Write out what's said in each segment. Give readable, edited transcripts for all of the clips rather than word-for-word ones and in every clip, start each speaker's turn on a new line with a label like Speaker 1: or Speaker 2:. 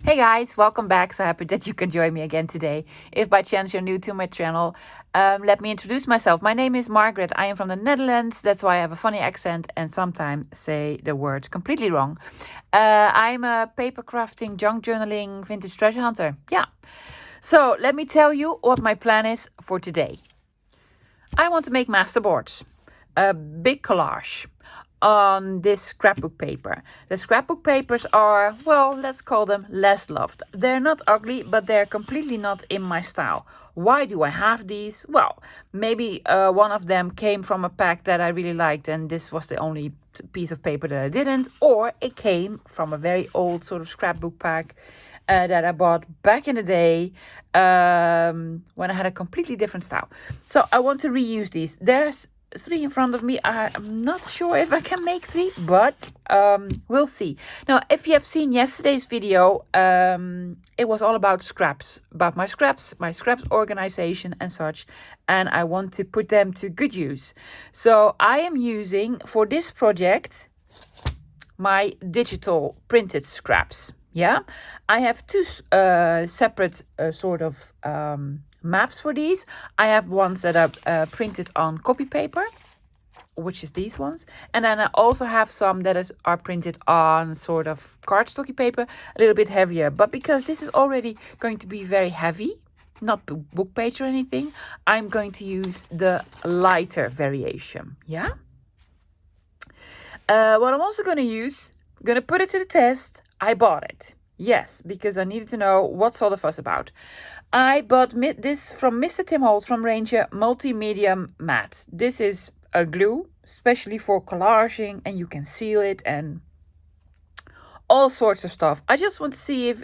Speaker 1: Hey guys, welcome back. So happy that you can join me again today. If by chance you're new to my channel, let me introduce myself. My name is Margaret. I am from the Netherlands. That's why I have a funny accent and sometimes say the words completely wrong. I'm a paper crafting, junk journaling, vintage treasure hunter. Yeah. So let me tell you what my plan is for today. I want to make masterboards, a big collage on this scrapbook paper. The scrapbook papers are, well, let's call them less loved. They're not ugly, but they're completely not in my style. Why do I have these? Well, maybe one of them came from a pack that I really liked and this was the only piece of paper that I didn't, or it came from a very old sort of scrapbook pack that I bought back in the day when I had a completely different style. So I want to reuse these. There's 3 in front of me. I'm not sure if I can make 3, but we'll see. Now, if you have seen yesterday's video, it was all about scraps, about my scraps organization and such, and I want to put them to good use. So I am using for this project my digital printed scraps. Yeah, I have 2 separate sort of maps for these. I have ones that are printed on copy paper, which is these ones, and then I also have some that are printed on sort of cardstocky paper, a little bit heavier. But because this is already going to be very heavy, not book page or anything, I'm going to use the lighter variation. Yeah. What I'm also going to use, I'm going to put it to the test. I bought it. Yes, because I needed to know what's all the fuss about. I bought this from Mr. Tim Holtz from Ranger Multi-Medium Matte. This is a glue, especially for collaging, and you can seal it and all sorts of stuff. I just want to see if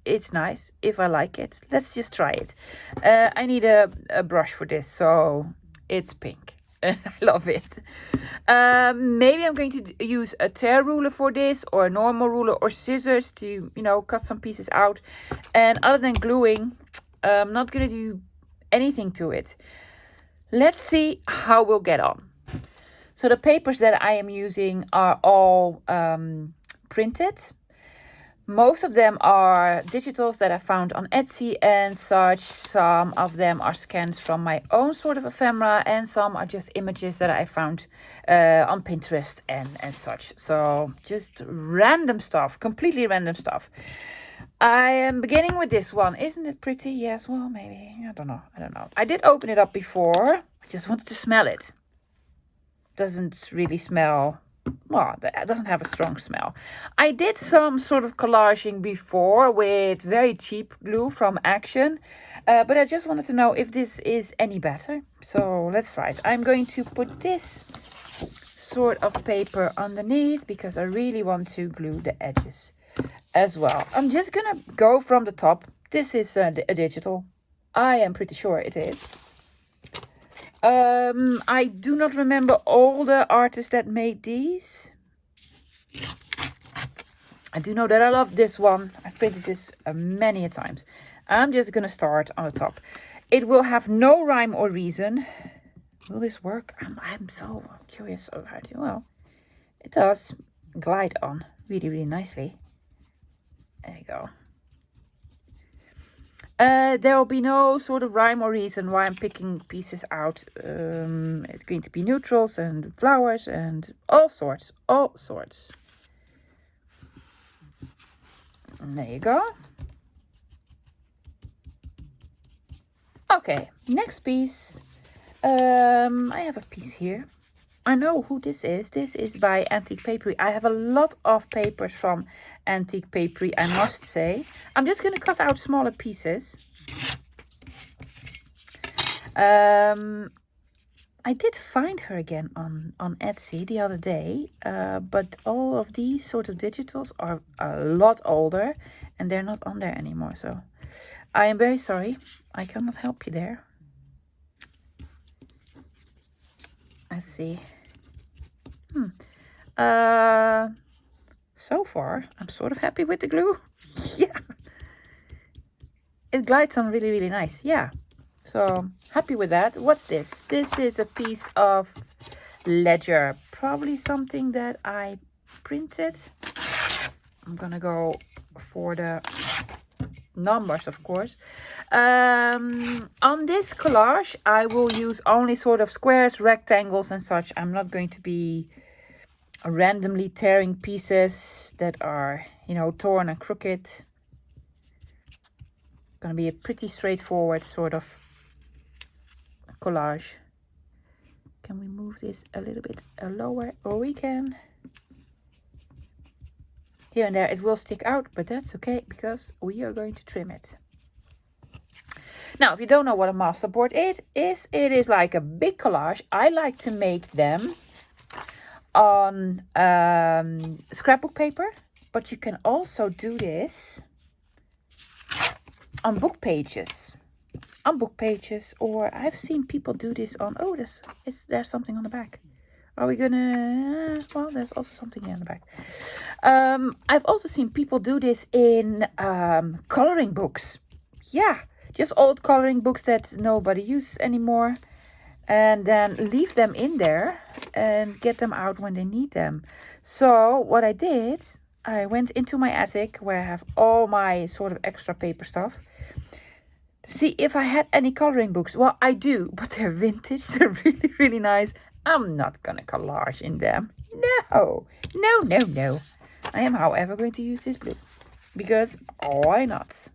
Speaker 1: it's nice, if I like it. Let's just try it. I need a brush for this, so it's pink. I love it. Maybe I'm going to use a tear ruler for this, or a normal ruler, or scissors to, cut some pieces out. And other than gluing, I'm not going to do anything to it. Let's see how we'll get on. So the papers that I am using are all printed. Most of them are digitals that I found on Etsy and such. Some of them are scans from my own sort of ephemera, and some are just images that I found on Pinterest and such. So just random stuff, completely random stuff. I am beginning with this one. Isn't it pretty? Yes, well, maybe. I don't know. I did open it up before. I just wanted to smell it. Doesn't really smell... Well, it doesn't have a strong smell. I did some sort of collaging before with very cheap glue from Action. But I just wanted to know if this is any better. So let's try it. I'm going to put this sort of paper underneath because I really want to glue the edges as well. I'm just going to go from the top. This is a digital. I am pretty sure it is. I do not remember all the artists that made these. I do know that I love this one. I've printed this many a times. I'm just going to start on the top. It will have no rhyme or reason. Will this work? I'm so curious about it. Well, it does glide on really, really nicely. There you go. There will be no sort of rhyme or reason why I'm picking pieces out. It's going to be neutrals and flowers and all sorts. And there you go. Okay, next piece. I have a piece here. I know who this is. This is by Antique Papery. I have a lot of papers from Antique Papery, I must say. I'm just going to cut out smaller pieces. I did find her again on Etsy the other day. But all of these sort of digitals are a lot older and they're not on there anymore. So I am very sorry. I cannot help you there. Let's see. So far, I'm sort of happy with the glue. Yeah. It glides on really, really nice. Yeah. So, happy with that. What's this? This is a piece of ledger. Probably something that I printed. I'm gonna go for the numbers, of course. On this collage, I will use only sort of squares, rectangles and such. I'm not going to be randomly tearing pieces that are, you know, torn and crooked. Gonna be a pretty straightforward sort of collage. Can we move this a little bit lower? Or we can. Here and there it will stick out, but that's okay because we are going to trim it. Now, if you don't know what a masterboard is, it is like a big collage. I like to make them on scrapbook paper, but you can also do this on book pages. Or I've seen people do this on, oh, there's something on the back. Are we gonna, well, there's also something here on the back. I've also seen people do this in coloring books. Yeah, just old coloring books that nobody uses anymore. And then leave them in there and get them out when they need them. So what I did, I went into my attic where I have all my sort of extra paper stuff to see if I had any coloring books. Well, I do, but they're vintage. They're really, really nice. I'm not gonna collage in them. No. I am, however, going to use this blue because why not?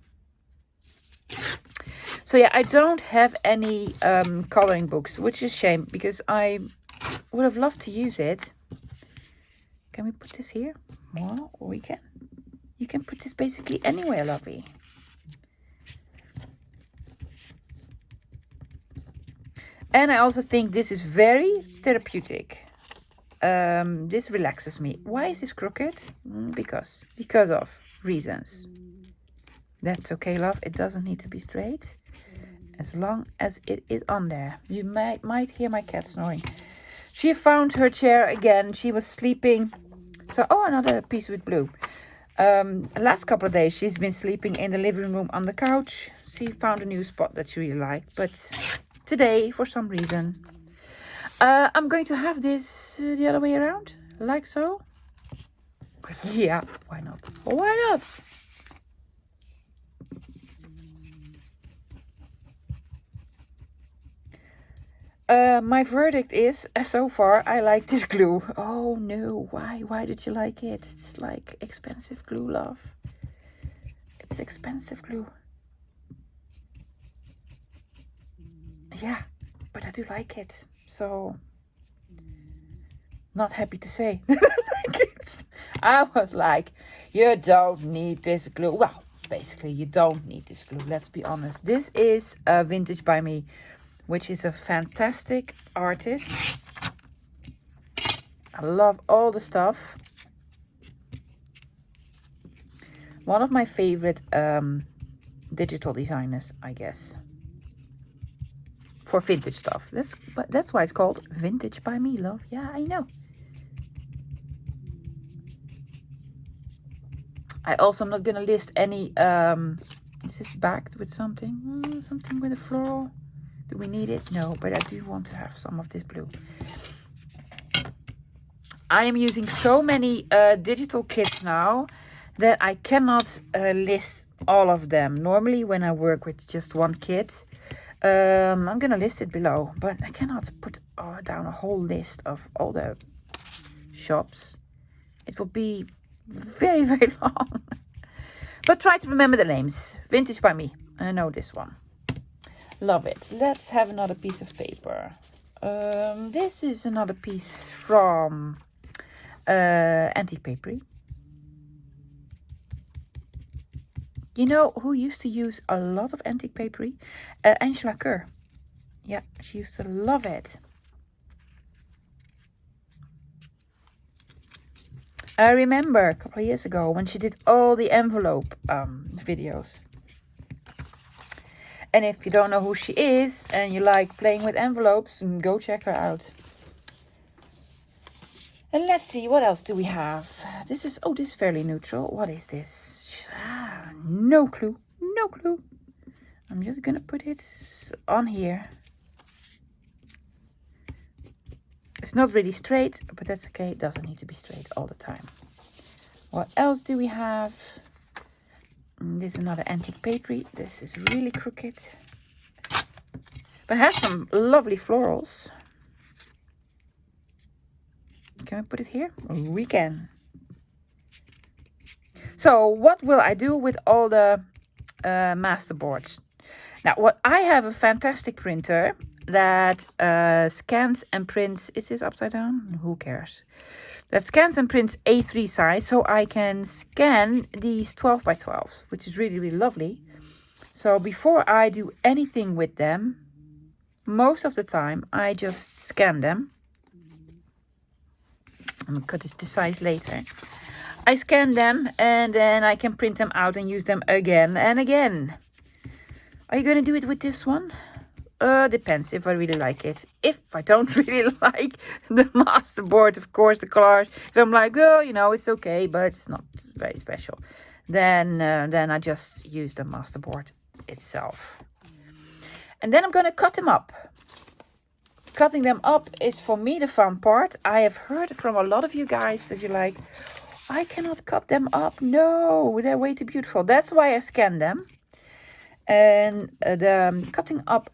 Speaker 1: So yeah, I don't have any coloring books, which is a shame because I would have loved to use it. Can we put this here? Well, we can. You can put this basically anywhere, lovey. And I also think this is very therapeutic. This relaxes me. Why is this crooked? Because of reasons. That's okay, love. It doesn't need to be straight. As long as it is on there. You might hear my cat snoring. She found her chair again. She was sleeping. So, oh, another piece with blue. Last couple of days, she's been sleeping in the living room on the couch. She found a new spot that she really liked. But today, for some reason, I'm going to have this the other way around. Like so. Yeah, why not? Why not? My verdict is, so far, I like this glue. Oh no, why? Why did you like it? It's like expensive glue, love. It's expensive glue. Yeah, but I do like it. So, not happy to say that I like it. I was like, you don't need this glue. Well, basically, you don't need this glue. Let's be honest. This is Vintage by Me, which is a fantastic artist. I love all the stuff. One of my favorite digital designers, I guess. For vintage stuff. That's why it's called Vintage by Me, love. Yeah, I know. I also am not going to list any... this is backed with something. Something with a floral. Do we need it? No, but I do want to have some of this blue. I am using so many digital kits now that I cannot list all of them. Normally when I work with just one kit, I'm going to list it below. But I cannot put down a whole list of all the shops. It will be very, very long. But try to remember the names. Vintage by Me. I know this one. Love it. Let's have another piece of paper. This is another piece from Antique Papery. You know who used to use a lot of Antique Papery? Angela Kerr. Yeah, she used to love it. I remember a couple of years ago when she did all the envelope videos. And if you don't know who she is and you like playing with envelopes, go check her out. And let's see, what else do we have? This is fairly neutral. What is this? No clue. No clue. I'm just going to put it on here. It's not really straight, but that's okay. It doesn't need to be straight all the time. What else do we have? This is another antique papery. This is really crooked. But it has some lovely florals. Can we put it here? We can. So what will I do with all the masterboards? Now, what I have a fantastic printer that scans and prints. Is this upside down? Who cares? That scans and prints A3 size, so I can scan these 12 by 12s, which is really, really lovely. So before I do anything with them, most of the time I just scan them. I'm gonna cut this size later. I scan them and then I can print them out and use them again and again. Are you gonna do it with this one? Depends if I really like it. If I don't really like the Masterboard, of course, the collage. If I'm like, oh, you know, it's okay, but it's not very special, then I just use the Masterboard itself. And then I'm gonna cut them up. Cutting them up is for me the fun part. I have heard from a lot of you guys that you're like, I cannot cut them up. No, they're way too beautiful. That's why I scan them. And the cutting up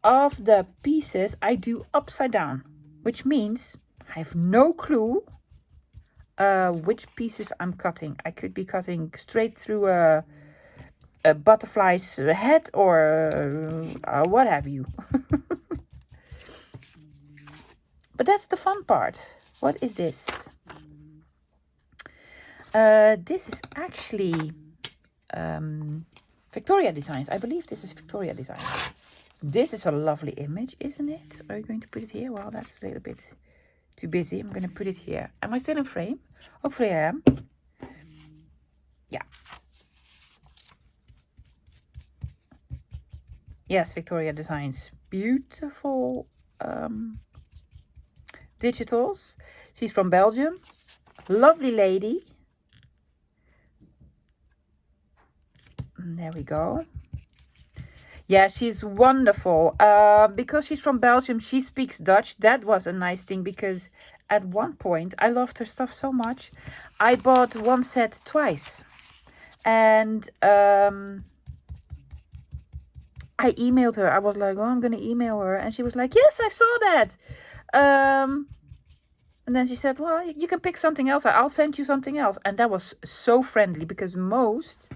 Speaker 1: of the pieces I do upside down, which means I have no clue which pieces I'm cutting. I could be cutting straight through a butterfly's head or what have you. But that's the fun part. What is this? This is actually Victoria Designs. I believe this is Victoria Designs. This is a lovely image, isn't it? Are you going to put it here? Well, that's a little bit too busy. I'm going to put it here. Am I still in frame? Hopefully I am. Yeah. Yes, Victoria Designs. Beautiful digitals. She's from Belgium. Lovely lady. There we go. Yeah, she's wonderful. Because she's from Belgium, she speaks Dutch. That was a nice thing because at one point I loved her stuff so much. I bought one set twice. And I emailed her. I was like, oh, I'm going to email her. And she was like, yes, I saw that. And then she said, well, you can pick something else. I'll send you something else. And that was so friendly because most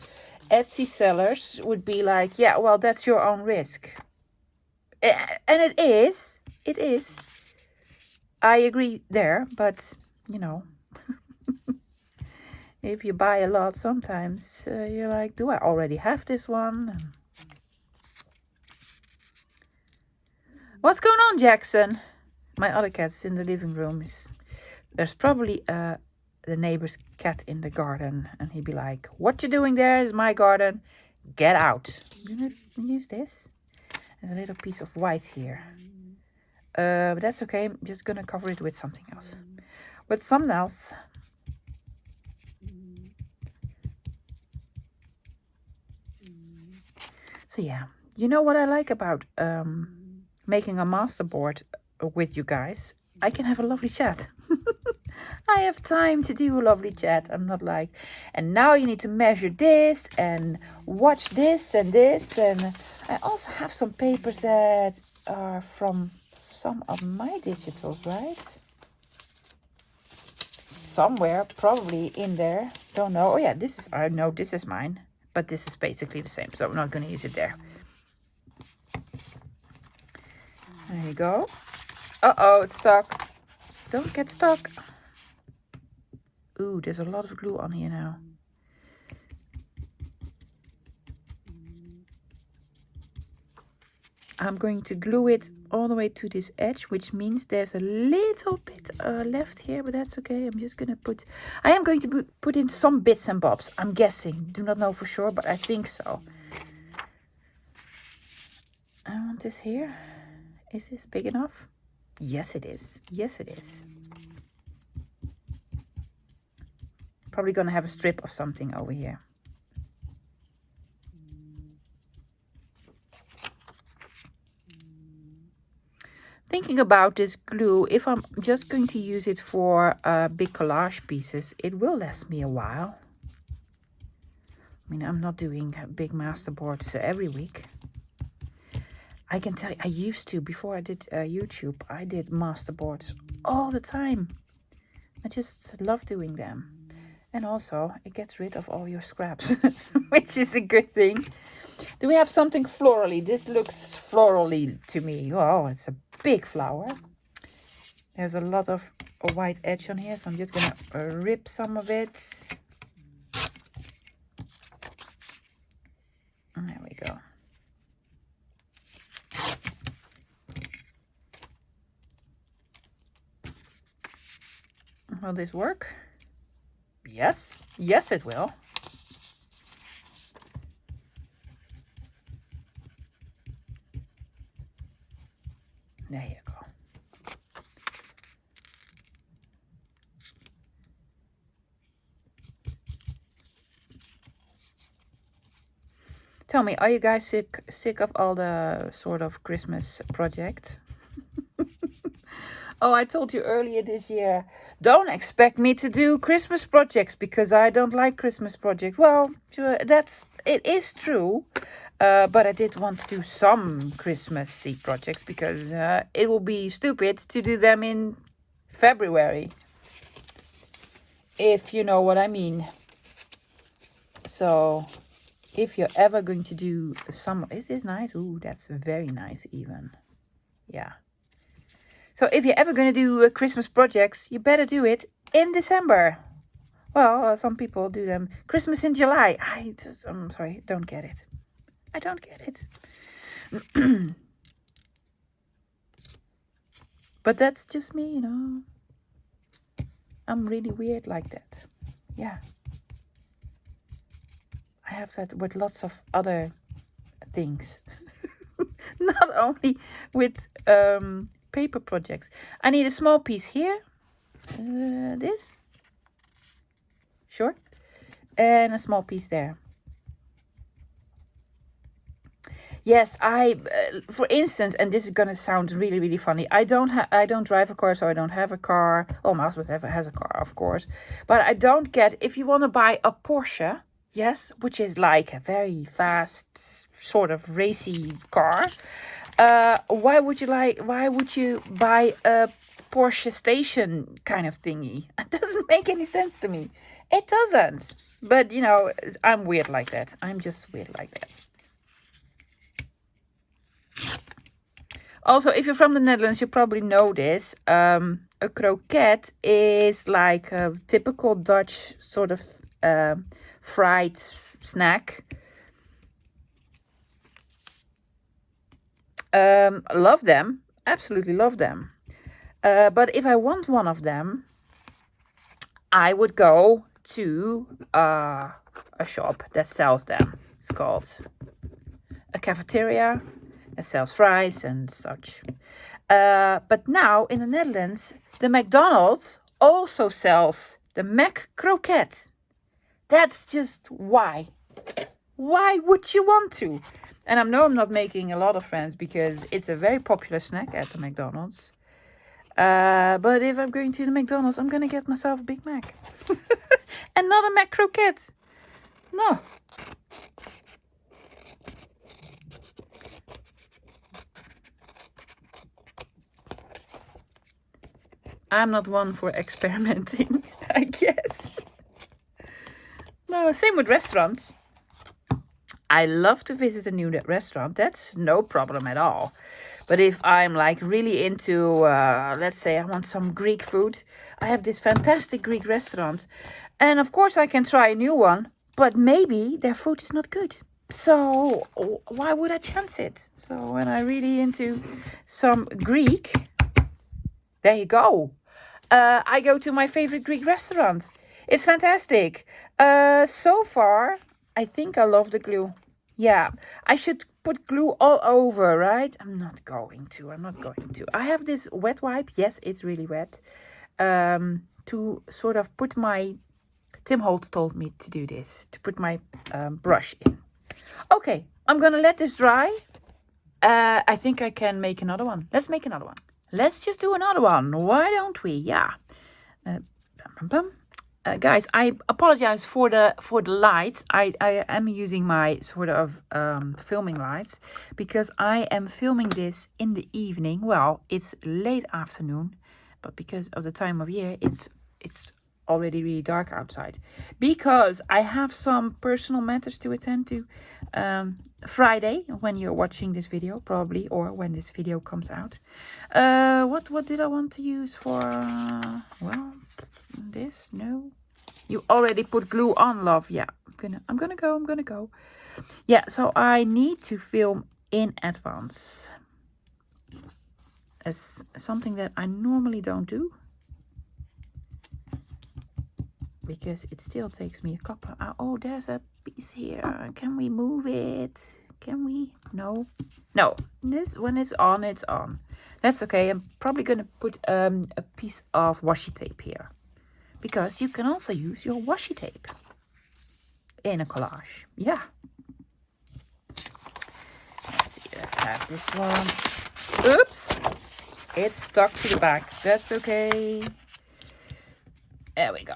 Speaker 1: Etsy sellers would be like, yeah, well, that's your own risk. And it is. It is. I agree there. But, you know, if you buy a lot, sometimes you're like, do I already have this one? What's going on, Jackson? My other cat's in the living room. There's probably the neighbor's cat in the garden. And he'd be like, what you doing there is my garden. Get out. I'm going to use this. There's a little piece of white here. But that's okay. I'm just going to cover it with something else. With something else. So yeah. You know what I like about making a masterboard with you guys? I can have a lovely chat. I have time to do a lovely chat. I'm not like, and now you need to measure this and watch this and this. And I also have some papers that are from some of my digitals, right? Somewhere, probably in there. Don't know. Oh yeah, this is, I know this is mine. But this is basically the same, so I'm not going to use it there. There you go. Uh-oh, it's stuck. Don't get stuck. Ooh, there's a lot of glue on here now. I'm going to glue it all the way to this edge, which means there's a little bit left here, but that's okay. I'm just going to put... I am going to put in some bits and bobs. I'm guessing. Do not know for sure, but I think so. I want this here. Is this big enough? Yes, it is. Yes, it is. Probably going to have a strip of something over here. Thinking about this glue, if I'm just going to use it for big collage pieces, it will last me a while. I mean, I'm not doing big masterboards every week. I can tell you, I used to, before I did YouTube, I did masterboards all the time. I just love doing them. And also, it gets rid of all your scraps, which is a good thing. Do we have something florally? This looks florally to me. Oh, it's a big flower. There's a lot of a white edge on here, so I'm just going to rip some of it. There we go. Will this work? Yes. Yes, it will. There you go. Tell me, are you guys sick of all the sort of Christmas projects? Oh, I told you earlier this year, don't expect me to do Christmas projects because I don't like Christmas projects. Well, sure, it is true. But I did want to do some Christmassy projects because it will be stupid to do them in February. If you know what I mean. So, if you're ever going to do some... Is this nice? Ooh, that's very nice even. Yeah. So, if you're ever going to do Christmas projects, you better do it in December. Well, some people do them Christmas in July. I'm sorry, don't get it. I don't get it. But that's just me, you know. I'm really weird like that. Yeah. I have that with lots of other things. Not only with paper projects. I need a small piece here. This. Sure. And a small piece there. Yes, for instance, and this is gonna sound really, really funny. I don't drive a car, so I don't have a car. Oh, Masterboard has a car, of course, but I don't get. If you want to buy a Porsche, yes, which is like a very fast, sort of racy car. Why would you buy a Porsche station kind of thingy? It doesn't make any sense to me. It doesn't. But you know, I'm weird like that. I'm just weird like that. Also, if you're from the Netherlands, you probably know this. A croquette is like a typical Dutch sort of fried snack. Love them. Absolutely love them. But if I want one of them, I would go to a shop that sells them. It's called a cafeteria. It sells fries and such. But now in the Netherlands, the McDonald's also sells the Mac Croquette. That's just why. Why would you want to? And I know I'm not making a lot of friends because it's a very popular snack at the McDonald's. But if I'm going to the McDonald's, I'm going to get myself a Big Mac. And not a Mac Croquette. No. I'm not one for experimenting, I guess. No, same with restaurants. I love to visit a new restaurant. That's no problem at all. But if I'm like really into, let's say I want some Greek food, I have this fantastic Greek restaurant. And of course I can try a new one, but maybe their food is not good. So why would I chance it? So when I'm really into some Greek, there you go. I go to my favorite Greek restaurant. It's fantastic. So far, I think I love the glue. Yeah, I should put glue all over, right? I'm not going to. I have this wet wipe. Yes, it's really wet. To sort of put my... Tim Holtz told me to do this. To put my brush in. Okay, I'm going to let this dry. I think I can make another one. Let's make another one. Let's just do another one. Why don't we? Yeah. guys, I apologize for the lights. I am using my sort of filming lights because I am filming this in the evening. Well, it's late afternoon, but because of the time of year, it's already really dark outside. Because I have some personal matters to attend to. Friday, when you're watching this video, probably, or when this video comes out. What did I want to use for? Well, this, no. You already put glue on, love. Yeah, I'm gonna go. Yeah, so I need to film in advance. As something that I normally don't do. Because it still takes me a couple. Oh, there's a piece here. Can we move it? Can we? No. This, when it's on, it's on. That's okay. I'm probably gonna put a piece of washi tape here, because you can also use your washi tape in a collage. Yeah. Let's see. Let's have this one. Oops! It's stuck to the back. That's okay. There we go.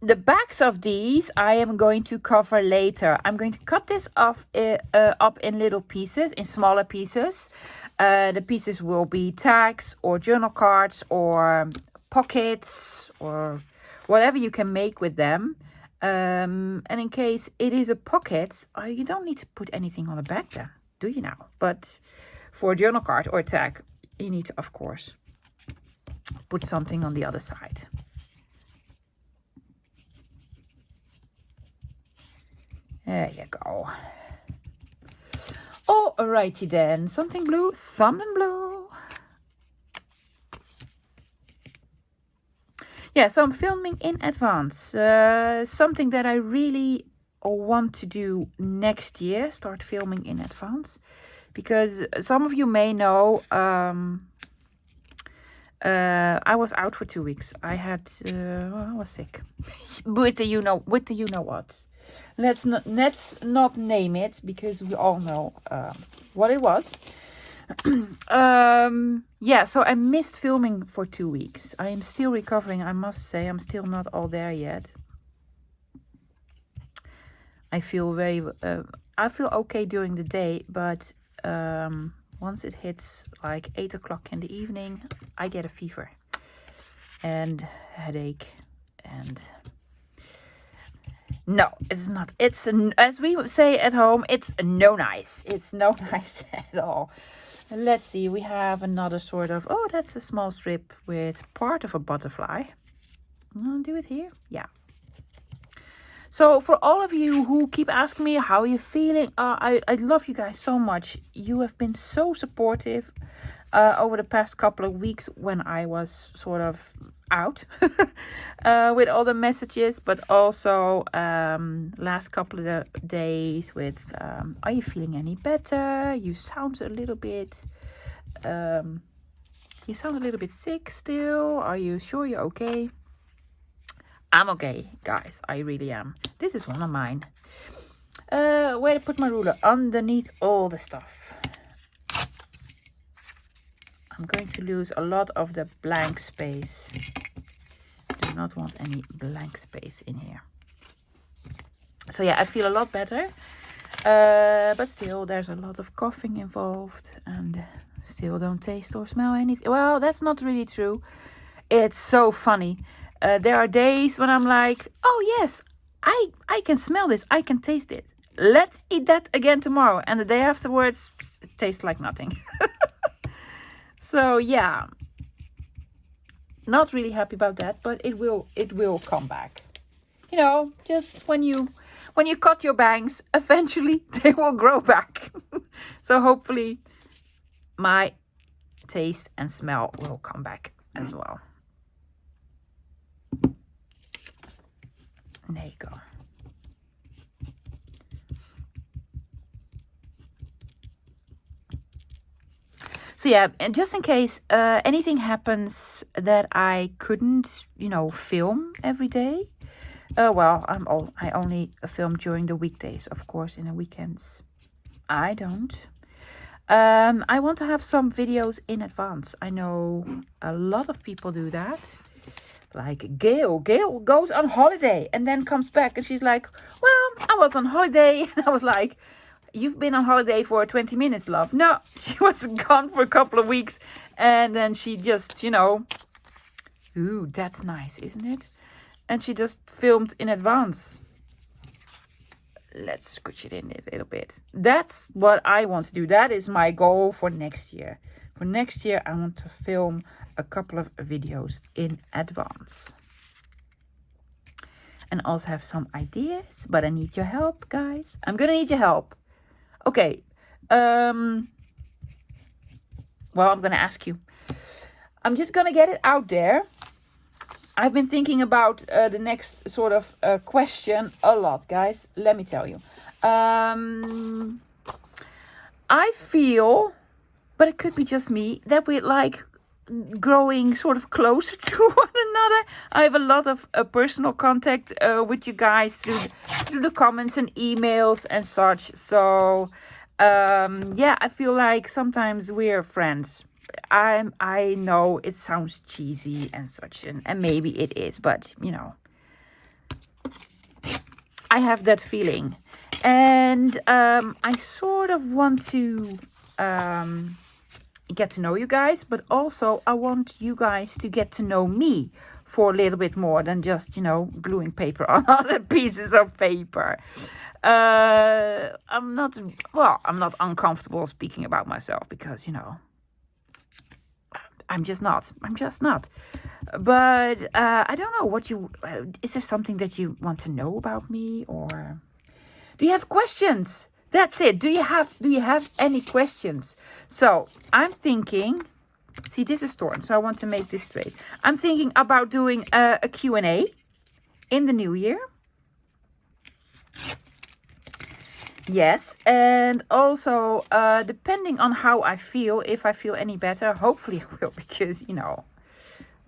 Speaker 1: The backs of these I am going to cover later. I'm going to cut this off up in little pieces, in smaller pieces. The pieces will be tags or journal cards or pockets or whatever you can make with them. And in case it is a pocket, you don't need to put anything on the back there, do you now? But for a journal card or a tag, you need to, of course, put something on the other side. There you go. Alrighty then. Something blue. Yeah, so I'm filming in advance. Something that I really want to do next year. Start filming in advance. Because some of you may know, I was out for 2 weeks. I was sick. with the you know what. Let's not name it, because we all know what it was. Yeah, so I missed filming for 2 weeks. I am still recovering, I must say. I'm still not all there yet. I feel okay during the day, but once it hits like 8 o'clock in the evening, I get a fever and headache and... No, it's not. It's, as we say at home, it's no nice. It's no nice at all. Let's see, we have another sort of... Oh, that's a small strip with part of a butterfly. I'll do it here. Yeah. So for all of you who keep asking me how you're feeling, I love you guys so much. You have been so supportive over the past couple of weeks when I was sort of out with all the messages, but also last couple of days with are you feeling any better? You sound a little bit sick still. Are you sure you're okay? I'm okay, guys. I really am. This is one of mine. Where to put my ruler? Underneath all the stuff. I'm going to lose a lot of the blank space. Do not want any blank space in here. So yeah, I feel a lot better. But still, there's a lot of coughing involved. And still don't taste or smell anything. Well, that's not really true. It's so funny. There are days when I'm like, oh yes, I can smell this. I can taste it. Let's eat that again tomorrow. And the day afterwards, it tastes like nothing. So yeah, not really happy about that, but it will come back. You know, just when you cut your bangs, eventually they will grow back. So hopefully my taste and smell will come back as well. There you go. So yeah, and just in case anything happens that I couldn't, film every day. Well, I only film during the weekdays, of course. In the weekends, I don't. I want to have some videos in advance. I know a lot of people do that. like, Gail goes on holiday and then comes back and she's like, well, I was on holiday. And I was like, you've been on holiday for 20 minutes, love. No, she was gone for a couple of weeks. And then she just, ooh, that's nice, isn't it? And she just filmed in advance. Let's scooch it in a little bit. That's what I want to do. That is my goal for next year. For next year, I want to film a couple of videos in advance. And also have some ideas, but I need your help, guys. I'm gonna need your help. Okay. Well, I'm gonna ask you. I'm just gonna get it out there. I've been thinking about the next sort of question a lot, guys. Let me tell you. I feel, but it could be just me, that we're like growing sort of closer to one another. I have a lot of personal contact with you guys through the comments and emails and such. So, yeah, I feel like sometimes we're friends. I know it sounds cheesy and such, and maybe it is, but I have that feeling, and I sort of want to get to know you guys, but also I want you guys to get to know me for a little bit more than just gluing paper on other pieces of paper. I'm not uncomfortable speaking about myself because I'm just not. But I don't know what is there something that you want to know about me, or do you have questions? That's it. Do you have any questions? So I'm thinking, see, this is torn, so I want to make this straight. I'm thinking about doing a Q&A in the new year. Yes, and also depending on how I feel, if I feel any better, hopefully I will, because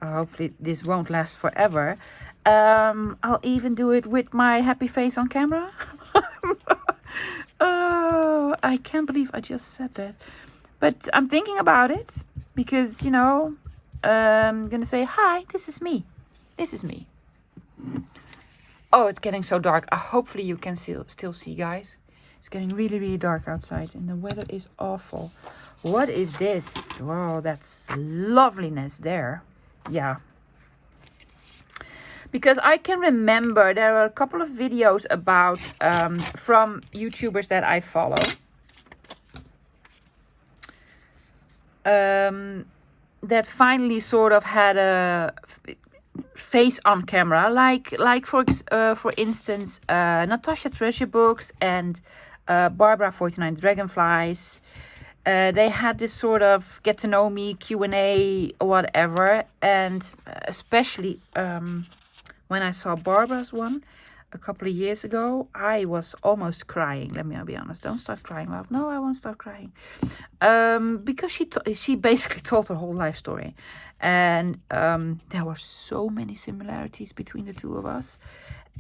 Speaker 1: hopefully this won't last forever. I'll even do it with my happy face on camera. Oh, I can't believe I just said that, but I'm thinking about it because I'm gonna say, hi, this is me. Oh, it's getting so dark. Hopefully you can still see, guys. It's getting really, really dark outside and the weather is awful. What is this? Wow, that's loveliness there. Yeah. Because I can remember there are a couple of videos about from YouTubers that I follow. That finally sort of had a face on camera, like for instance Natasha Treasure Books and Barbara 49 Dragonflies. They had this sort of get to know me Q&A or whatever, and especially when I saw Barbara's one a couple of years ago, I was almost crying. Let me be honest. Don't start crying, love. No, I won't start crying. Because she basically told her whole life story. And there were so many similarities between the two of us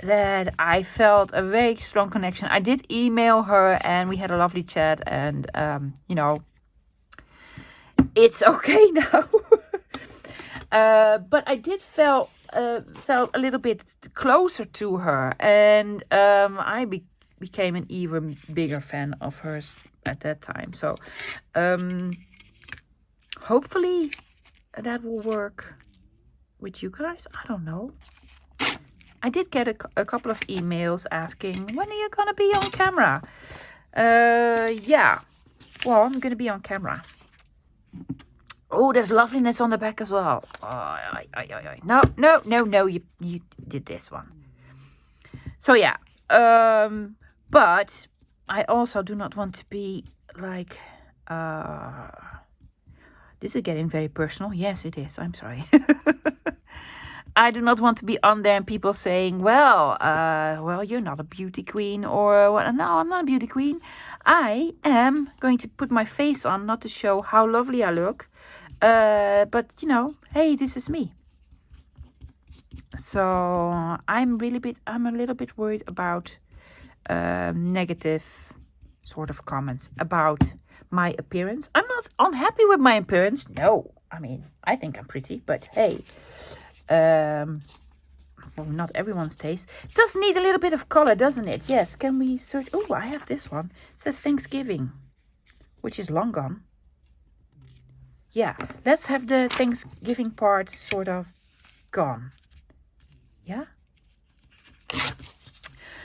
Speaker 1: that I felt a very strong connection. I did email her and we had a lovely chat, and it's okay now. But I did felt a little bit closer to her, and I became an even bigger fan of hers at that time. So hopefully that will work with you guys. I don't know. I did get a couple of emails asking, when are you gonna be on camera? Yeah, well, I'm gonna be on camera. Oh, there's loveliness on the back as well. Oh, no, you did this one. So yeah, but I also do not want to be like, this is getting very personal. Yes, it is. I'm sorry. I do not want to be on there and people saying, well, you're not a beauty queen, or what? No, I'm not a beauty queen. I am going to put my face on, not to show how lovely I look. But hey, this is me. So I'm a little bit worried about negative sort of comments about my appearance. I'm not unhappy with my appearance. No, I mean, I think I'm pretty, but hey, Well, not everyone's taste. It does need a little bit of color, doesn't it? Yes. Can we search? Oh, I have this one. It says Thanksgiving, which is long gone. Yeah, let's have the Thanksgiving part sort of gone. Yeah.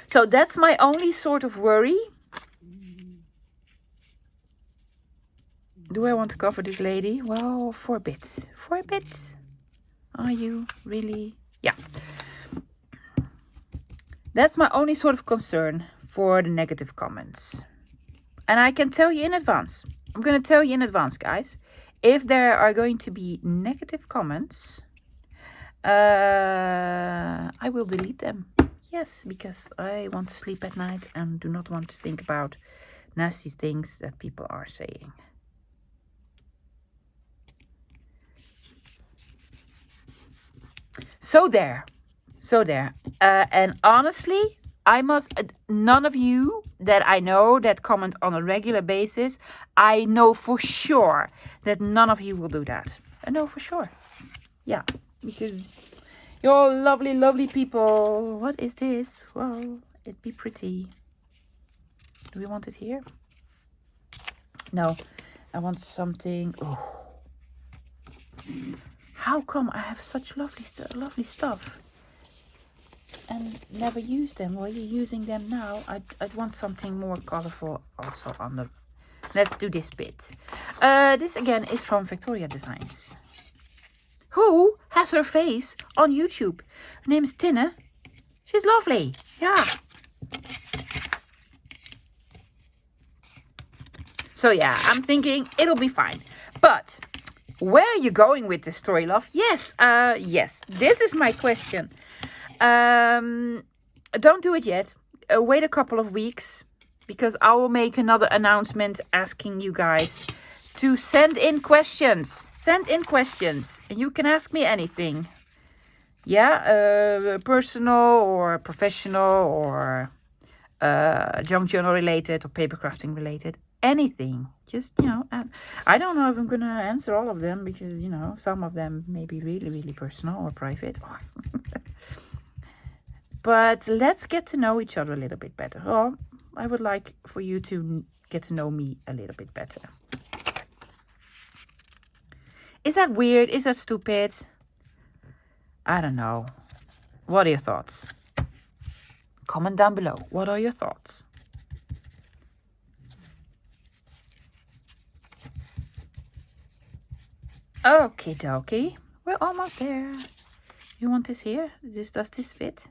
Speaker 1: So that's my only sort of worry. Do I want to cover this lady? Well, for a bit. For a bit. Are you really? Yeah. That's my only sort of concern for the negative comments. And I can tell you in advance. I'm going to tell you in advance, guys. If there are going to be negative comments, I will delete them. Yes, because I want to sleep at night and do not want to think about nasty things that people are saying. So there. And honestly, I must, none of you that I know that comment on a regular basis, I know for sure that none of you will do that. I know for sure. Yeah, because you're lovely, lovely people. What is this? Well, it'd be pretty. Do we want it here? No, I want something. Oh. How come I have such lovely stuff and never use them? Well, you're using them now. I'd want something more colorful also on the... Let's do this bit. This again is from Victoria Designs. Who has her face on YouTube? Her name is Tinne. She's lovely. Yeah. So yeah, I'm thinking it'll be fine. But where are you going with this story, love? Yes, yes. This is my question. Don't do it yet. Wait a couple of weeks, because I will make another announcement asking you guys to send in questions. Send in questions, and you can ask me anything. Yeah, personal or professional or junk journal related or paper crafting related. Anything. Just, you know, I don't know if I'm going to answer all of them because, you know, some of them may be really, really personal or private. But let's get to know each other a little bit better. Or I would like for you to get to know me a little bit better. Is that weird? Is that stupid? I don't know. What are your thoughts? Comment down below. What are your thoughts? Okie dokie. We're almost there. You want this here? Does this fit?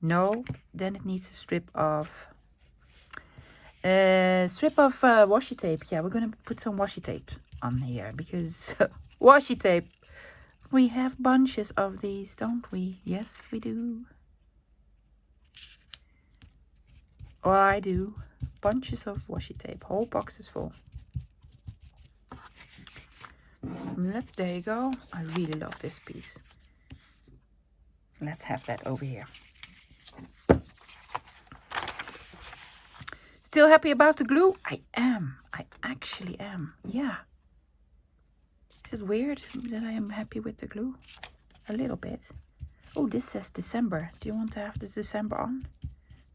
Speaker 1: No. Then it needs a strip of washi tape. Yeah, we're gonna put some washi tape on here because washi tape. We have bunches of these, don't we? Yes, we do. Or I do. Bunches of washi tape. Whole boxes full. Yep, there you go. I really love this piece. Let's have that over here. Still happy about the glue? I am. I actually am. Yeah. Is it weird that I am happy with the glue? A little bit. Oh, this says December. Do you want to have this December on?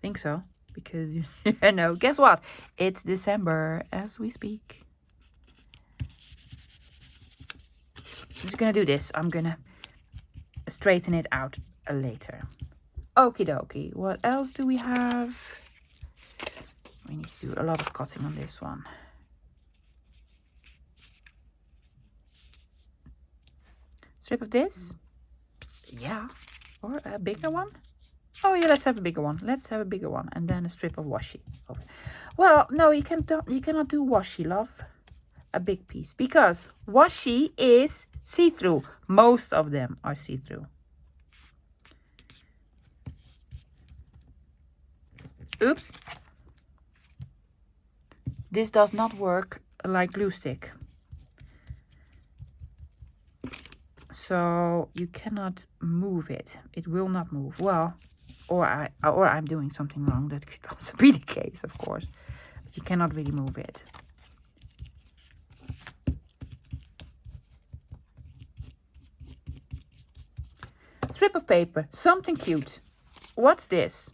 Speaker 1: Think so. Because, you know, guess what? It's December as we speak. I'm just going to do this. I'm going to straighten it out later. Okie dokie. What else do we have? We need to do a lot of cutting on this one. Strip of this? Yeah. Or a bigger one? Oh yeah, let's have a bigger one. Let's have a bigger one. And then a strip of washi. Well, no, you cannot do washi, love. A big piece. Because washi is see-through. Most of them are see-through. Oops. This does not work like glue stick. So you cannot move it. It will not move. Well, or I'm doing something wrong. That could also be the case, of course. But you cannot really move it. strip of paper, something cute. What's this?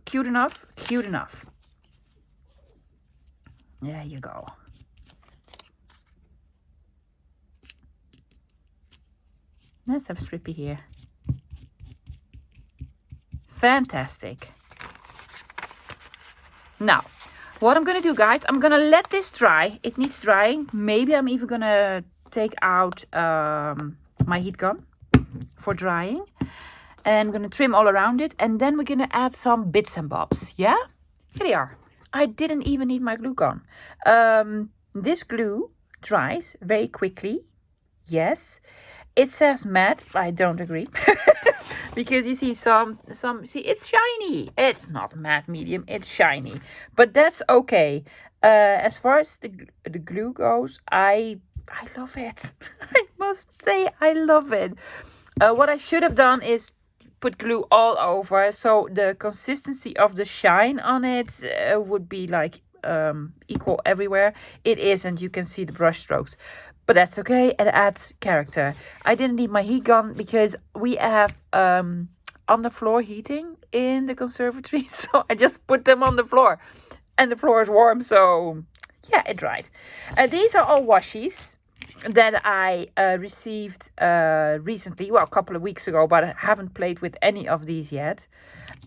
Speaker 1: Cute enough? Cute enough. There you go. Let's have strippy here. Fantastic. Now, what I'm gonna do, guys, I'm gonna let this dry. It needs drying. Maybe I'm even gonna take out my heat gun for drying. And I'm gonna trim all around it. And then we're gonna add some bits and bobs. Yeah? Here they are. I didn't even need my glue gun. This glue dries very quickly. Yes. It says matte. I don't agree. Because you see see, it's shiny. It's not matte medium, it's shiny. But that's okay. As far as the glue goes, I love it. I must say I love it. What I should have done is put glue all over, so the consistency of the shine on it would be like equal everywhere. It isn't. You can see the brush strokes. But that's okay, it adds character. I didn't need my heat gun because we have underfloor heating in the conservatory. So I just put them on the floor. And the floor is warm, so yeah, it dried. These are all washies that I received recently. Well, a couple of weeks ago, but I haven't played with any of these yet.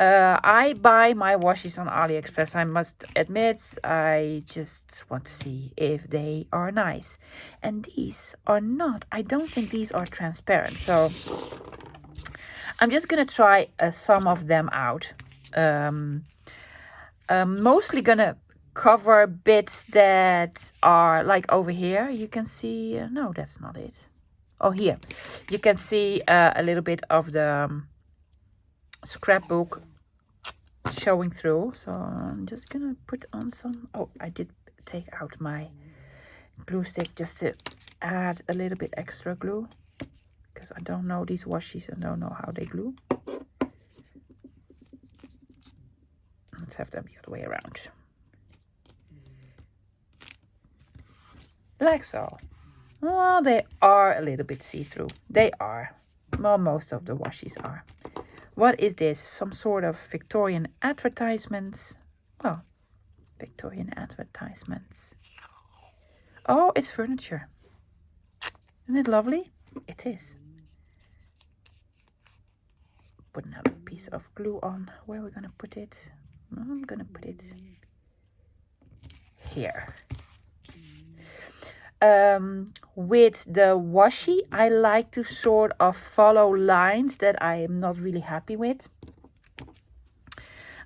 Speaker 1: I buy my washies on AliExpress, I must admit. I just want to see if they are nice. And these are not. I don't think these are transparent. So I'm just going to try some of them out. Mostly going to cover bits that are like over here. You can see, no, that's not it. Oh, here. You can see a little bit of the scrapbook showing through. So I'm just gonna put on some. Oh, I did take out my glue stick just to add a little bit extra glue, because I don't know these washies and don't know how they glue. Let's have them the other way around, like so. Well, they are a little bit see-through. They are. Well, most of the washies are. What is this? Some sort of Victorian advertisements. Well, Victorian advertisements. Oh, it's furniture. Isn't it lovely? It is. Put another piece of glue on. Where are we going to put it? I'm going to put it here. With the washi, I like to sort of follow lines that I am not really happy with.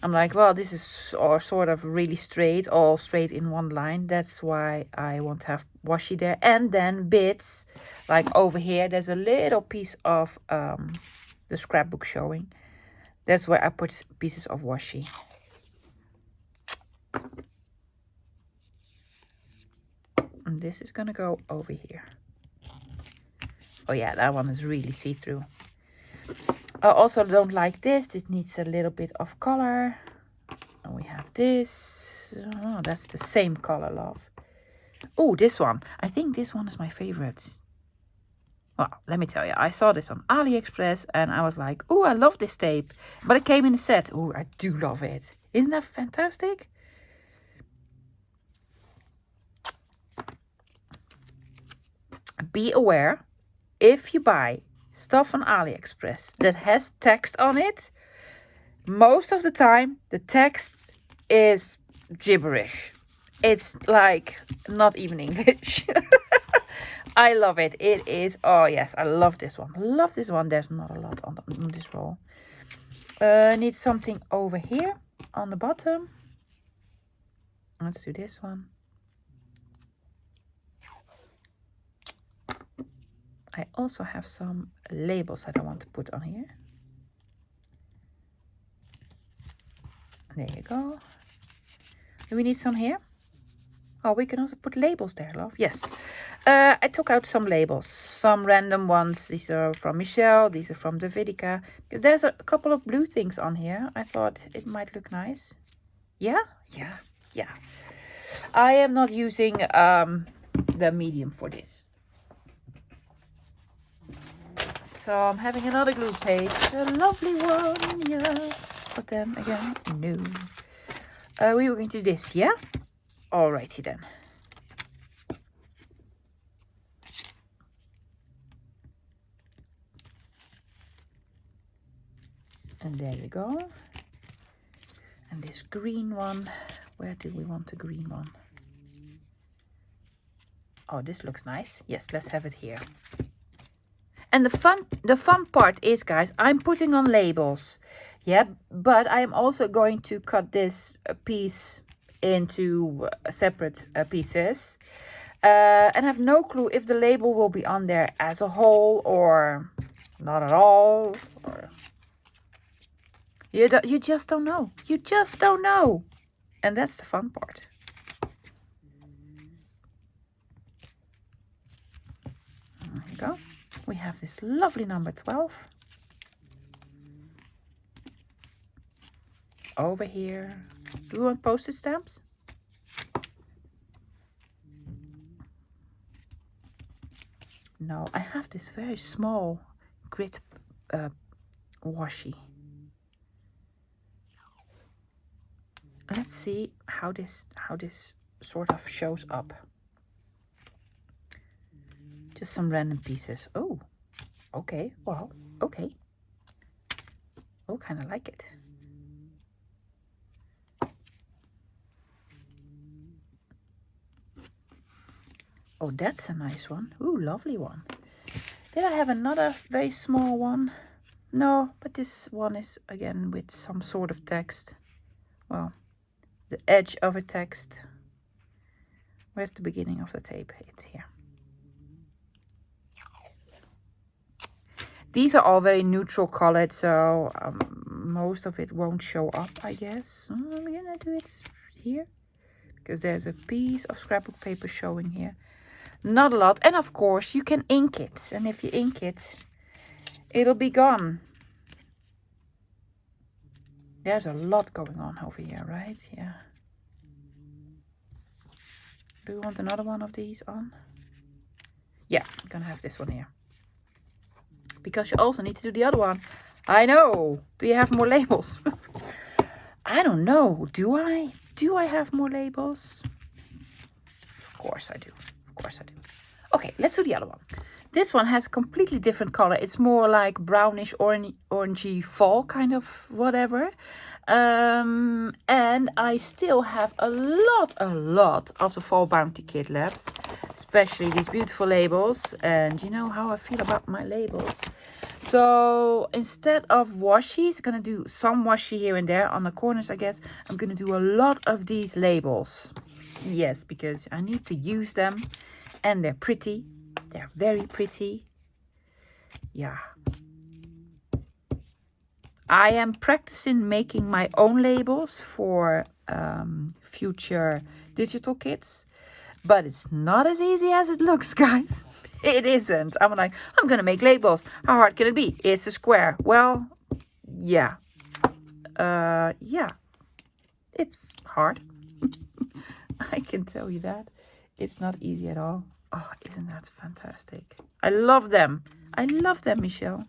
Speaker 1: I'm like, well, this is sort of really straight, all straight in one line. That's why I want to have washi there. And then bits, like over here, there's a little piece of the scrapbook showing. That's where I put pieces of washi. And this is gonna go over here. Oh yeah, that one is really see-through. I also don't like this. It needs a little bit of color. And we have this. Oh, that's the same color, love. Oh, this one. I think this one is my favorite. Well, let me tell you, I saw this on AliExpress and I was like, oh, I love this tape. But it came in a set. Oh, I do love it. Isn't that fantastic? Be aware, if you buy stuff on AliExpress that has text on it, most of the time the text is gibberish. It's like not even English. I love it. It is, oh yes, I love this one. Love this one. There's not a lot on this roll. Need something over here on the bottom. Let's do this one. I also have some labels that I want to put on here. There you go. Do we need some here? Oh, we can also put labels there, love. Yes. I took out some labels. Some random ones. These are from Michelle. These are from Davidica. There's a couple of blue things on here. I thought it might look nice. Yeah? Yeah. Yeah. I am not using the medium for this. so I'm having another glue page. A lovely one, yes. But then again, no. We were going to do this, yeah? Alrighty then. And there you go. And this green one, where do we want the green one? Oh, this looks nice. Yes, let's have it here. And the fun part is, guys, I'm putting on labels. Yeah, but I'm also going to cut this piece into separate pieces. And I have no clue if the label will be on there as a whole or not at all. Or you just don't know. You just don't know. And that's the fun part. There you go. We have this lovely number 12. Over here. Do we want postage stamps? No, I have this very small grit washi. Let's see how this sort of shows up. Just some random pieces. Oh, okay. Well, okay. Oh, kind of like it. Oh, that's a nice one. Ooh, lovely one. Did I have another very small one? No, but this one is again with some sort of text. Well, the edge of a text. Where's the beginning of the tape? It's here. These are all very neutral colored, so most of it won't show up, I guess. I'm gonna do it here because there's a piece of scrapbook paper showing here. Not a lot. And of course, you can ink it. And if you ink it, it'll be gone. There's a lot going on over here, right? Yeah. Do you want another one of these on? Yeah, I'm gonna have this one here. Because you also need to do the other one. I know. Do you have more labels? I don't know. Do I? Do I have more labels? Of course I do. Of course I do. Okay, let's do the other one. This one has a completely different color. It's more like brownish, orangey fall kind of whatever. And I still have a lot of the fall bounty kit left. Especially these beautiful labels. And you know how I feel about my labels. So instead of washies, I'm going to do some washi here and there on the corners, I guess. I'm going to do a lot of these labels. Yes, because I need to use them. And they're pretty. They're very pretty. Yeah. I am practicing making my own labels for future digital kits. But it's not as easy as it looks, guys. It isn't. I'm like, I'm going to make labels. How hard can it be? It's a square. Well, yeah. Yeah. It's hard. I can tell you that. It's not easy at all. Oh, isn't that fantastic? I love them. I love them, Michelle.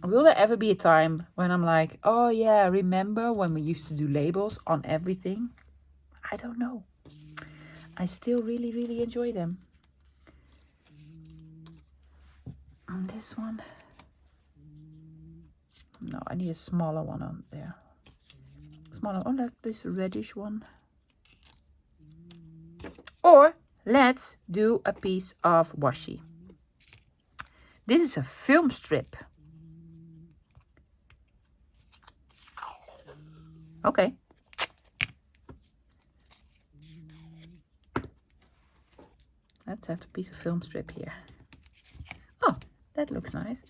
Speaker 1: Will there ever be a time when I'm like, oh yeah, remember when we used to do labels on everything? I don't know. I still really enjoy them. On this one. No, I need a smaller one on there. Smaller, oh, like this reddish one. Or let's do a piece of washi. This is a film strip. Okay. Let's have the piece of film strip here. Oh, that looks nice.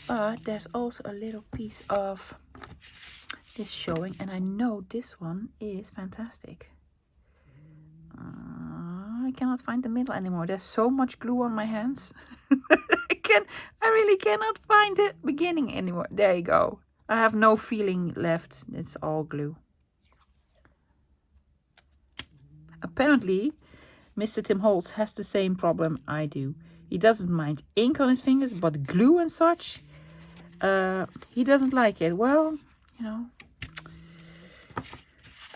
Speaker 1: But there's also a little piece of this showing. And I know this one is fantastic. I cannot find the middle anymore. There's so much glue on my hands. I really cannot find the beginning anymore. There you go. I have no feeling left. It's all glue. Apparently, Mr. Tim Holtz has the same problem I do. He doesn't mind ink on his fingers, but glue and such, he doesn't like it. Well, you know,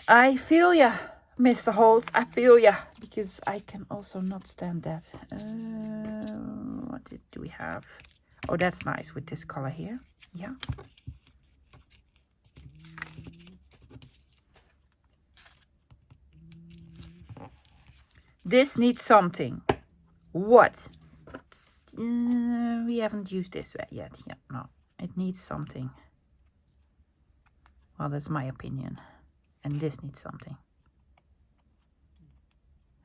Speaker 1: I feel ya, Mr. Holtz. I feel ya, because I can also not stand that. What do we have? Oh, that's nice with this color here. Yeah. This needs something. What? We haven't used this yet. Yeah, no. It needs something. Well, that's my opinion. And this needs something.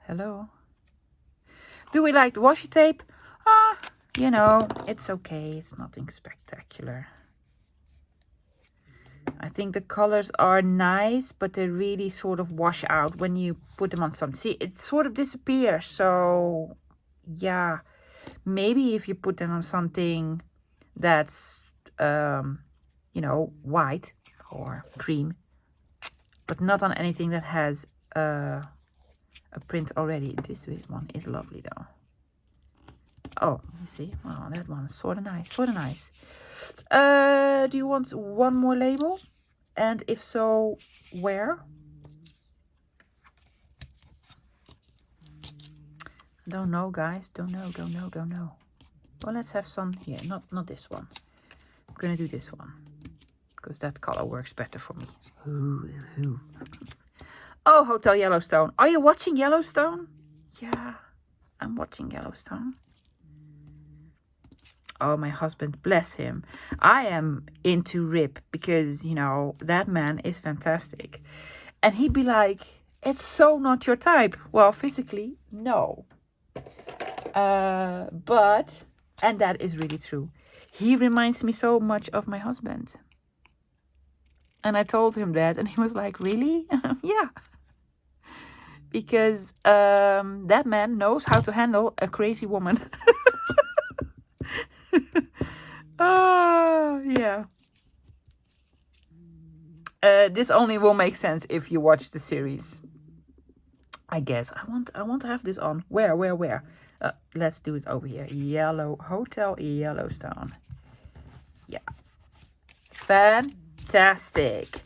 Speaker 1: Hello? Do we like the washi tape? You know, it's okay. It's nothing spectacular. I think the colors are nice, but they really sort of wash out when you put them on something. See, it sort of disappears. So, yeah, maybe if you put them on something that's, you know, white or cream, but not on anything that has a print already. This one is lovely, though. Oh, you see? Oh, that one's sort of nice, sort of nice. Do you want one more label? And if so, where? Don't know, guys. Don't know. Well, let's have some here. Not this one. I'm gonna do this one because that color works better for me. Ooh. Oh, Hotel Yellowstone. Are you watching Yellowstone? Yeah, I'm watching Yellowstone. Oh, my husband, bless him. I am into Rip because, you know, that man is fantastic. And he'd be like, it's so not your type. Well, physically, no. But, and that is really true. He reminds me so much of my husband. And I told him that and he was like, really? Yeah. Because that man knows how to handle a crazy woman. Oh, yeah. This only will make sense if you watch the series. I guess. I want to have this on. Where? Let's do it over here. Hotel Yellowstone. Yeah. Fantastic.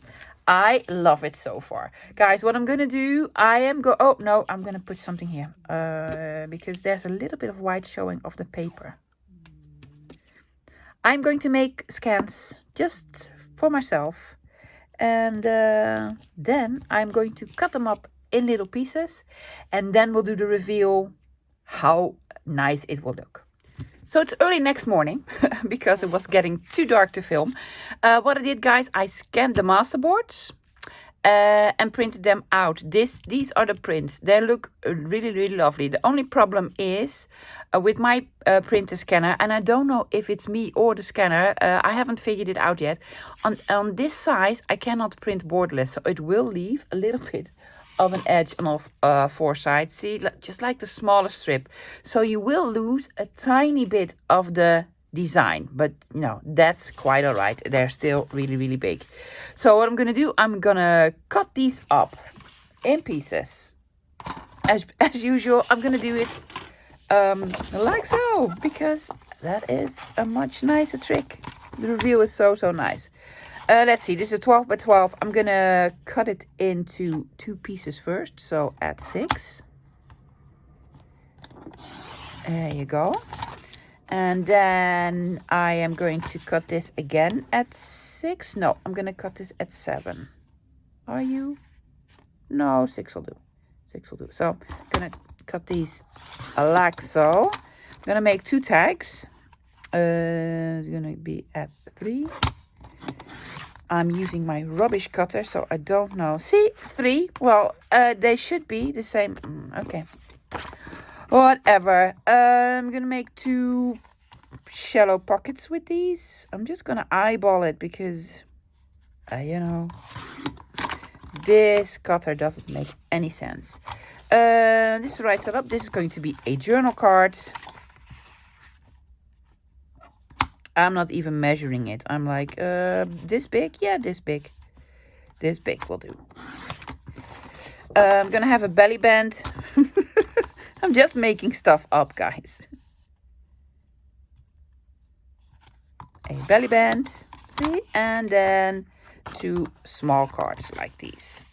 Speaker 1: I love it so far. Guys, what I'm going to do, I'm going to put something here. Because there's a little bit of white showing of the paper. I'm going to make scans just for myself. And then I'm going to cut them up in little pieces. And then we'll do the reveal how nice it will look. So it's early next morning because it was getting too dark to film. What I did, guys, I scanned the Masterboards and printed them out. These are the prints. They look really, really lovely. The only problem is with my printer scanner, and I don't know if it's me or the scanner. I haven't figured it out yet. On this size, I cannot print borderless, so it will leave a little bit of an edge on four sides. See, just like the smaller strip. So you will lose a tiny bit of the design, but you know, that's quite all right. They're still really, really big. So what I'm gonna do, I'm gonna cut these up in pieces. As usual, I'm gonna do it like so, because that is a much nicer trick. The reveal is so nice. Let's see, this is a 12 by 12. I'm gonna cut it into 2 pieces first. So at 6. There you go. And then I am going to cut this again at 6. No, I'm gonna cut this at 7. Are you? No, 6 will do. 6 will do. So I'm gonna cut these like so. I'm gonna make 2 tags. It's gonna be at 3. I'm using my rubbish cutter, so I don't know. See, 3. Well, they should be the same. Okay. Whatever. I'm going to make 2 shallow pockets with these. I'm just going to eyeball it because, you know, this cutter doesn't make any sense. This is the right setup. This is going to be a journal card. I'm not even measuring it. I'm like, this big? Yeah, this big. This big will do. I'm going to have a belly band. I'm just making stuff up, guys. A belly band, see? And then 2 small cards like these.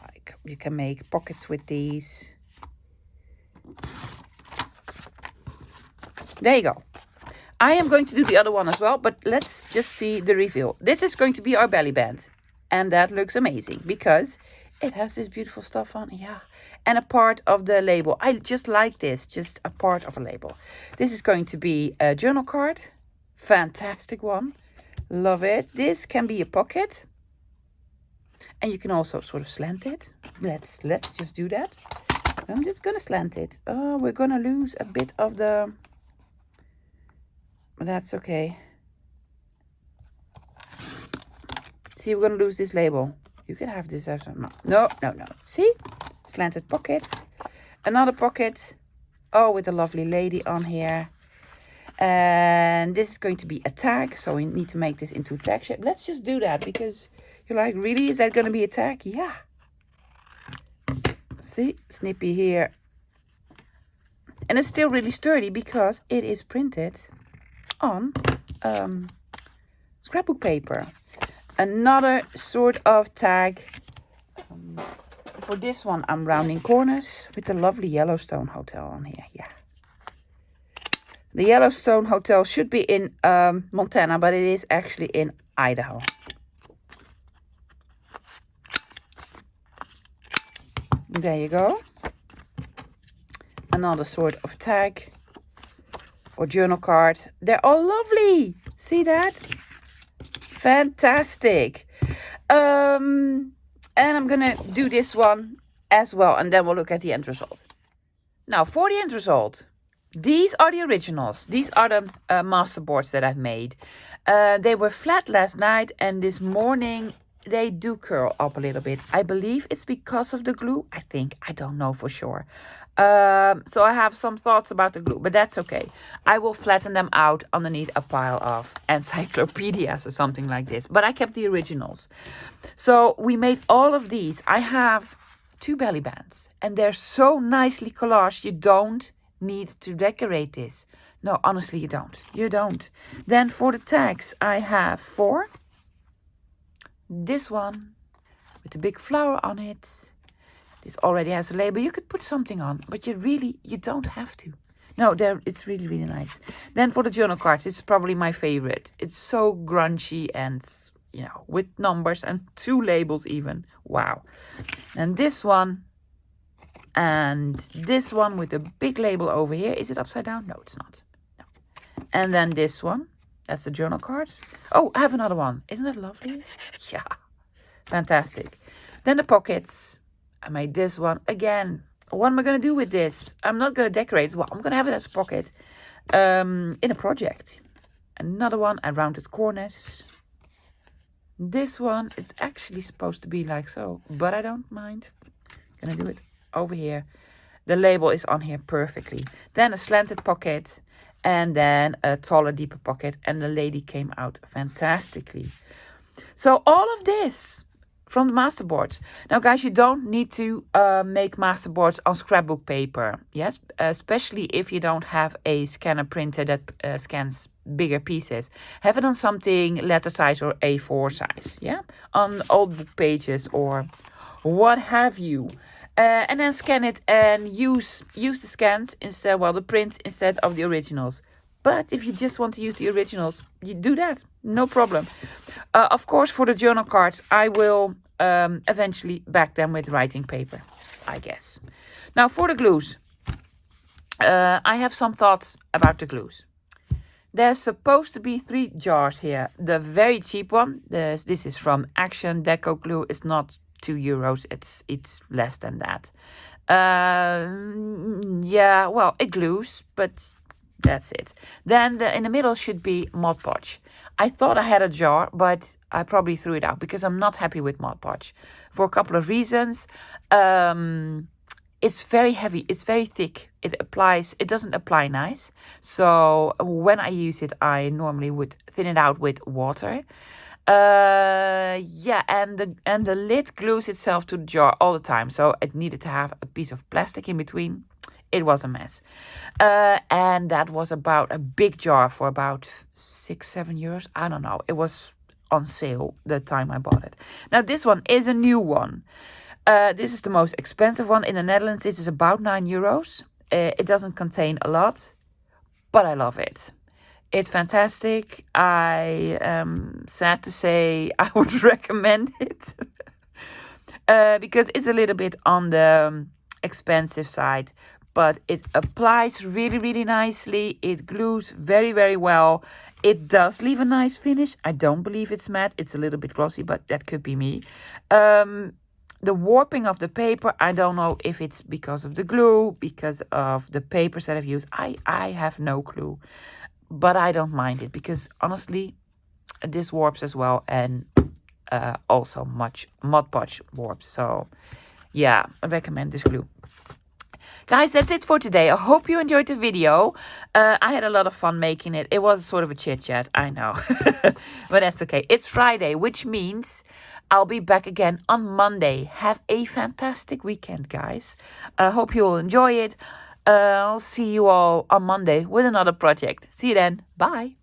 Speaker 1: Like you can make pockets with these. There you go. I am going to do the other one as well, but let's just see the reveal. This is going to be our belly band. And that looks amazing because it has this beautiful stuff on. Yeah. And a part of the label. I just like this, just a part of a label. This is going to be a journal card. Fantastic one. Love it. This can be a pocket. And you can also sort of slant it. Let's just do that. I'm just going to slant it. Oh, we're going to lose a bit of the... That's okay. See, we're going to lose this label. You can have this as a... No. See? Slanted pocket. Another pocket. Oh, with a lovely lady on here. And this is going to be a tag. So we need to make this into tag shape. Let's just do that because you're like, really? Is that going to be a tag? Yeah. See? Snippy here. And it's still really sturdy because it is printed on scrapbook paper. Another sort of tag. For this one, I'm rounding corners with the lovely Yellowstone Hotel on here. Yeah. The Yellowstone Hotel should be in Montana, but it is actually in Idaho. There you go. Another sort of tag or journal card. They're all lovely. See that? Fantastic. And I'm gonna do this one as well, and then we'll look at the end result. Now, for the end result, these are the originals. These are the masterboards that I've made. They were flat last night, and this morning they do curl up a little bit. I believe it's because of the glue. I don't know for sure. So I have some thoughts about the glue, but that's okay. I will flatten them out underneath a pile of encyclopedias or something like this. But I kept the originals. So we made all of these. I have 2 belly bands, and they're so nicely collaged. You don't need to decorate this. No, honestly, you don't. You don't. Then for the tags, I have 4. This one with a big flower on it. This already has a label. You could put something on, but you don't have to. No, it's really, really nice. Then for the journal cards, it's probably my favorite. It's so grungy and, with numbers and 2 labels even. Wow. And this one and this one with a big label over here. Is it upside down? No, it's not. No. And then this one. That's the journal cards. Oh, I have another one. Isn't that lovely? Yeah. Fantastic. Then the pockets. I made this one again. What am I going to do with this? I'm not going to decorate it. Well, I'm going to have it as a pocket in a project. Another one, I rounded corners. This one is actually supposed to be like so, but I don't mind. Gonna do it over here. The label is on here perfectly. Then a slanted pocket and then a taller, deeper pocket. And the lady came out fantastically. So all of this from the Masterboards. Now, guys, you don't need to make Masterboards on scrapbook paper. Yes, especially if you don't have a scanner printer that scans bigger pieces. Have it on something letter size or A4 size. Yeah, on old book pages or what have you. And then scan it and use the scans instead, the prints instead of the originals. But if you just want to use the originals, you do that. No problem. Of course, for the journal cards, I will eventually back them with writing paper, I guess. Now, for the glues. I have some thoughts about the glues. There's supposed to be 3 jars here. The very cheap one, this is from Action Deco Glue. It's not €2. It's less than that. Yeah, well, it glues, but that's it. Then in the middle should be Mod Podge. I thought I had a jar, but I probably threw it out because I'm not happy with Mod Podge for a couple of reasons. It's very heavy. It's very thick. It doesn't apply nice. So when I use it, I normally would thin it out with water. Yeah, and the lid glues itself to the jar all the time. So it needed to have a piece of plastic in between. It was a mess. And that was about a big jar for about 6-7 euros. I don't know. It was on sale the time I bought it. Now this one is a new one. This is the most expensive one in the Netherlands. This is about 9 euros. It doesn't contain a lot, but I love it. It's fantastic. I am sad to say I would recommend it because it's a little bit on the expensive side, but it applies really, really nicely. It glues very, very well. It does leave a nice finish. I don't believe it's matte. It's a little bit glossy, but that could be me. The warping of the paper, I don't know if it's because of the glue, because of the papers that I've used. I have no clue. But I don't mind it because honestly, this warps as well, and also much Mod Podge warps. So yeah, I recommend this glue. Guys, that's it for today. I hope you enjoyed the video. I had a lot of fun making it. It was sort of a chit chat, I know. But that's okay. It's Friday, which means I'll be back again on Monday. Have a fantastic weekend, guys. I hope you'll enjoy it. I'll see you all on Monday with another project. See you then. Bye.